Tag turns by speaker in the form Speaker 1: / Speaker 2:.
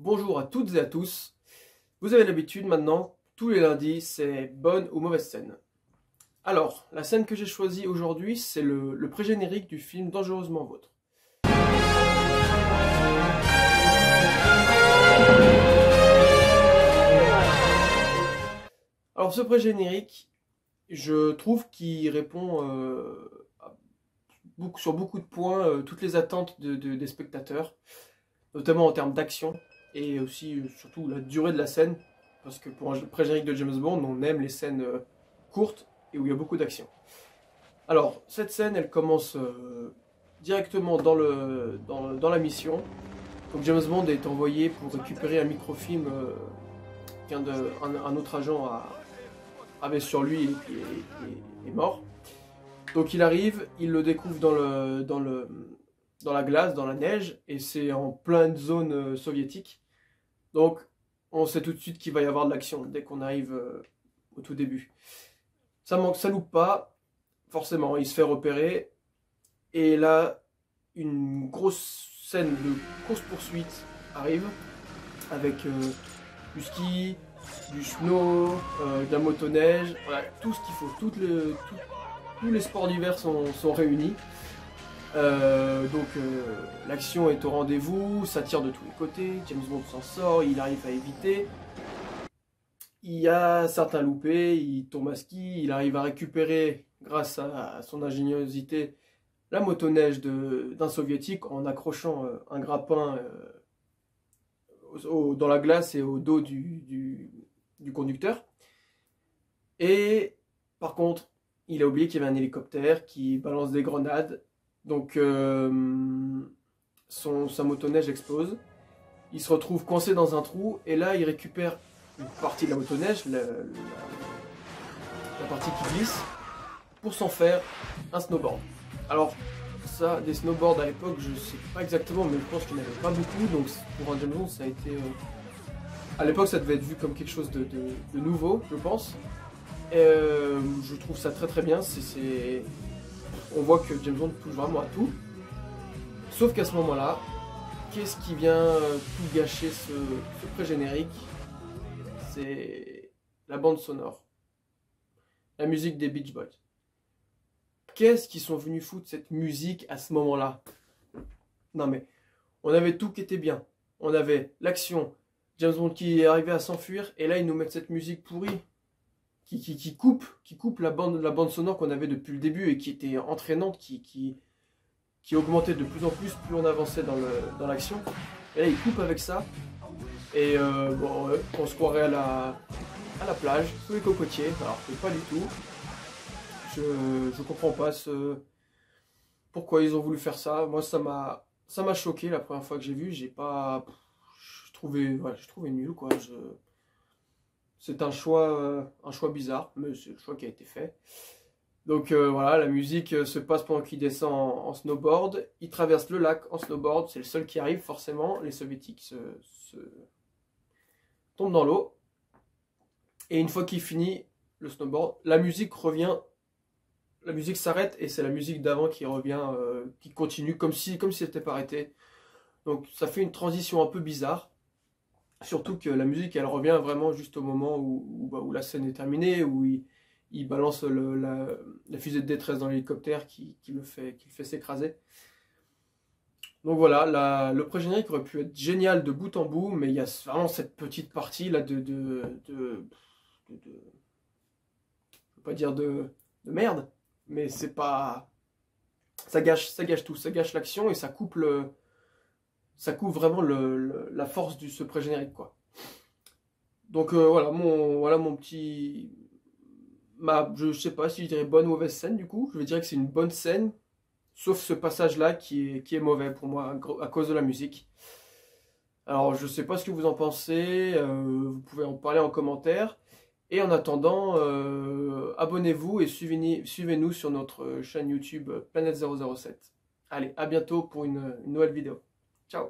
Speaker 1: bonjour à toutes et à tous. Vous avez l'habitude maintenant, tous les lundis, c'est bonne ou mauvaise scène. Alors, la scène que j'ai choisie aujourd'hui, c'est le pré-générique du film Dangereusement Vôtre. Alors, ce pré-générique, je trouve qu'il répond sur beaucoup de points, toutes les attentes des spectateurs, notamment en termes d'action, et aussi, surtout, la durée de la scène, parce que pour un pré-générique de James Bond, on aime les scènes courtes et où il y a beaucoup d'action. Alors, cette scène, elle commence directement dans la mission. Donc James Bond est envoyé pour récupérer un microfilm qu'un autre agent avait sur lui et qui est mort. Donc il arrive, il le découvre dans la glace, dans la neige, et c'est en pleine zone soviétique. Donc on sait tout de suite qu'il va y avoir de l'action dès qu'on arrive au tout début. Ça loupe pas, forcément, il se fait repérer. Et là, une grosse scène de course-poursuite arrive, avec du ski, du snow, de la motoneige, voilà, tout ce qu'il faut, tous les sports d'hiver sont réunis. L'action est au rendez-vous, ça tire de tous les côtés, James Bond s'en sort, il arrive à éviter. Il y a certains loupés, il tombe à ski, il arrive à récupérer, grâce à son ingéniosité, la motoneige d'un soviétique en accrochant un grappin dans la glace et au dos du conducteur. Et par contre, il a oublié qu'il y avait un hélicoptère qui balance des grenades. Donc sa motoneige explose. Il se retrouve coincé dans un trou et là il récupère une partie de la motoneige, la partie qui glisse, pour s'en faire un snowboard. Alors ça, des snowboards à l'époque, je sais pas exactement, mais je pense qu'il n'y en avait pas beaucoup, donc pour un James Bond ça a été... À l'époque ça devait être vu comme quelque chose de nouveau, je pense. Et je trouve ça très très bien, on voit que James Bond touche vraiment à tout. Sauf qu'à ce moment-là, qu'est-ce qui vient tout gâcher ce pré-générique? C'est la bande sonore. La musique des Beach Boys. Qu'est-ce qu'ils sont venus foutre cette musique à ce moment-là? Non mais, on avait tout qui était bien. On avait l'action, James Bond qui est arrivé à s'enfuir, et là ils nous mettent cette musique pourrie. Qui coupe la bande sonore qu'on avait depuis le début et qui était entraînante, qui augmentait de plus en plus on avançait dans l'action. Et là, il coupe avec ça. Et on se croirait à la plage, sous les cocotiers. Alors, c'est pas du tout. Je comprends pas pourquoi ils ont voulu faire ça. Moi, ça m'a choqué la première fois que j'ai vu. Je trouvais nul, quoi. C'est un choix bizarre, mais c'est le choix qui a été fait. Donc voilà, la musique se passe pendant qu'il descend en snowboard. Il traverse le lac en snowboard, c'est le seul qui arrive forcément. Les soviétiques se tombent dans l'eau. Et une fois qu'il finit le snowboard, la musique revient. La musique s'arrête et c'est la musique d'avant qui revient, qui continue comme si c'était pas arrêté. Donc ça fait une transition un peu bizarre. Surtout que la musique, elle revient vraiment juste au moment où la scène est terminée, où il balance la fusée de détresse dans l'hélicoptère qui le fait s'écraser. Donc voilà, le pré-générique aurait pu être génial de bout en bout, mais il y a vraiment cette petite partie là je veux pas dire de merde, mais c'est pas... Ça gâche tout, ça gâche l'action et ça coupe vraiment la force ce pré-générique, quoi. Donc voilà mon petit... je sais pas si je dirais bonne ou mauvaise scène du coup. Je dirais que c'est une bonne scène, sauf ce passage-là qui est mauvais pour moi à cause de la musique. Alors je sais pas ce que vous en pensez, vous pouvez en parler en commentaire. Et en attendant, abonnez-vous et suivez-nous sur notre chaîne YouTube Planète 007. Allez, à bientôt pour une nouvelle vidéo. Ciao!